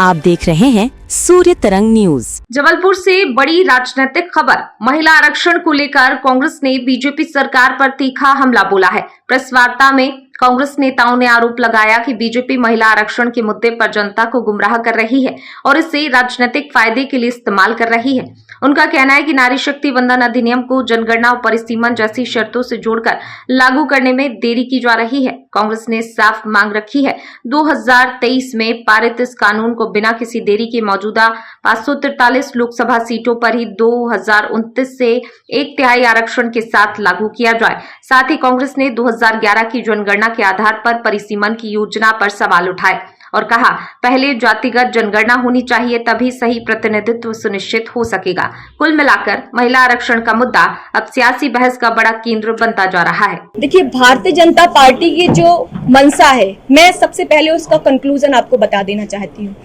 आप देख रहे हैं सूर्य तरंग न्यूज। जबलपुर से बड़ी राजनीतिक खबर। महिला आरक्षण को लेकर कांग्रेस ने बीजेपी सरकार पर तीखा हमला बोला है। प्रेस वार्ता में कांग्रेस नेताओं ने आरोप लगाया कि बीजेपी महिला आरक्षण के मुद्दे पर जनता को गुमराह कर रही है और इसे राजनीतिक फायदे के लिए इस्तेमाल कर रही है। उनका कहना है कि नारी शक्ति वंदन अधिनियम को जनगणना और परिसीमन जैसी शर्तों से जोड़कर लागू करने में देरी की जा रही है। कांग्रेस ने साफ मांग रखी है 2023 में पारित इस कानून को बिना किसी देरी के मौजूदा 543 लोकसभा सीटों पर ही 2029 से 1/3 आरक्षण के साथ लागू किया जाए। साथ ही कांग्रेस ने 2011 की जनगणना के आधार पर परिसीमन की योजना पर सवाल उठाए और कहा, पहले जातिगत जनगणना होनी चाहिए, तभी सही प्रतिनिधित्व सुनिश्चित हो सकेगा। कुल मिलाकर महिला आरक्षण का मुद्दा अब सियासी बहस का बड़ा केंद्र बनता जा रहा है। देखिए, भारतीय जनता पार्टी की जो मंशा है, मैं सबसे पहले उसका कंक्लूजन आपको बता देना चाहती हूँ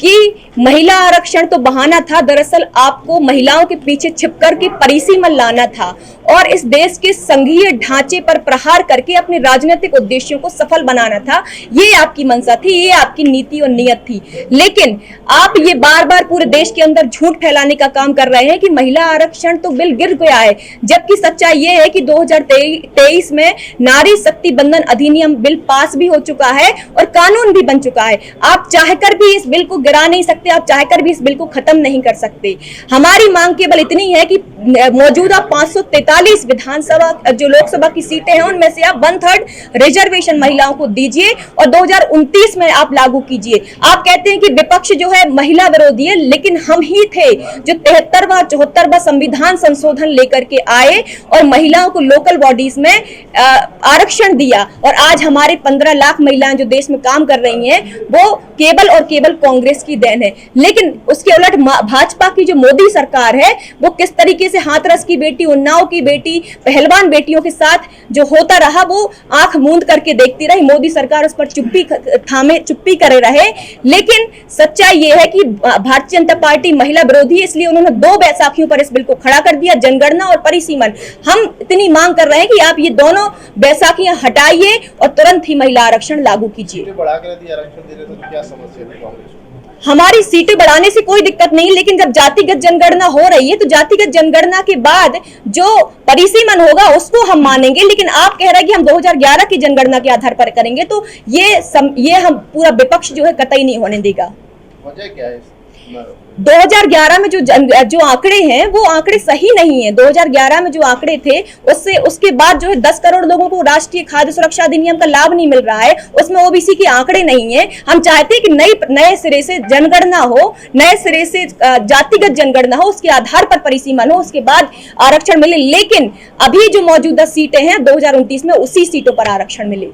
कि महिला आरक्षण तो बहाना था। दरअसल आपको महिलाओं के पीछे छिपकर के परिसीमन लाना था और इस देश के संघीय ढांचे पर प्रहार करके अपने राजनीतिक उद्देश्यों को सफल बनाना था। ये आपकी मंशा थी, ये आपकी नीति और नियत थी। लेकिन आप ये बार बार पूरे देश के अंदर झूठ फैलाने का काम कर रहे हैं कि महिला आरक्षण तो बिल गिर गया है, जबकि सच्चाई ये है कि 2023 में नारी शक्ति वंदन अधिनियम बिल पास भी हो चुका है और कानून भी बन चुका है। आप चाहकर भी इस बिल को गिरा नहीं सकते, आप चाहकर भी इस बिल को खत्म नहीं कर सकते। हमारी मांग केवल इतनी है कि मौजूदा 543 विधानसभा जो लोकसभा की सीटें हैं, उनमें से आप 1/3 रिजर्वेशन महिलाओं को दीजिए और 2029 में आप लागू कीजिए। आप कहते हैं कि विपक्ष जो है महिला विरोधी है, लेकिन हम ही थे जो 73वां 74वां संविधान संशोधन लेकर के आए और महिलाओं को लोकल बॉडीज में आरक्षण दिया। और आज हमारे 15 लाख महिलाएं जो देश में काम कर रही हैं, वो केवल और केवल कांग्रेस की देन है। लेकिन उसके उलट भाजपा की जो मोदी सरकार है, वो किस तरीके से हाथरस की बेटी, उन्नाव की बेटी, पहलवान बेटियों के साथ जो होता रहा, वो आंख मूंद करके देखती रही। मोदी सरकार उस पर चुप्पी करे रहे। लेकिन सच्चाई ये है कि भारतीय जनता पार्टी महिला विरोधी है, इसलिए उन्होंने 2 बैसाखियों पर इस बिल को खड़ा कर दिया, जनगणना और परिसीमन। हम इतनी मांग कर रहे हैं कि आप ये दोनों बैसाखियां हटाइए और तुरंत ही महिला आरक्षण लागू कीजिए। हमारी सीटें बढ़ाने से कोई दिक्कत नहीं, लेकिन जब जातिगत जनगणना हो रही है तो जातिगत जनगणना के बाद जो परिसीमन होगा उसको हम मानेंगे। लेकिन आप कह रहे हैं कि हम 2011 की जनगणना के आधार पर करेंगे, तो ये हम पूरा विपक्ष जो है कतई नहीं होने देगा। वजह क्या है? 2011 में जो आंकड़े हैं, वो आंकड़े सही नहीं है। 2011 में जो आंकड़े थे, उसके बाद जो है 10 करोड़ लोगों को राष्ट्रीय खाद्य सुरक्षा अधिनियम का लाभ नहीं मिल रहा है। उसमें ओबीसी के आंकड़े नहीं है। हम चाहते हैं कि नए सिरे से जनगणना हो, नए सिरे से जातिगत जनगणना हो, उसके आधार पर परिसीमन हो, उसके बाद आरक्षण मिले। लेकिन अभी जो मौजूदा सीटें हैं 2029 में, उसी सीटों पर आरक्षण मिले।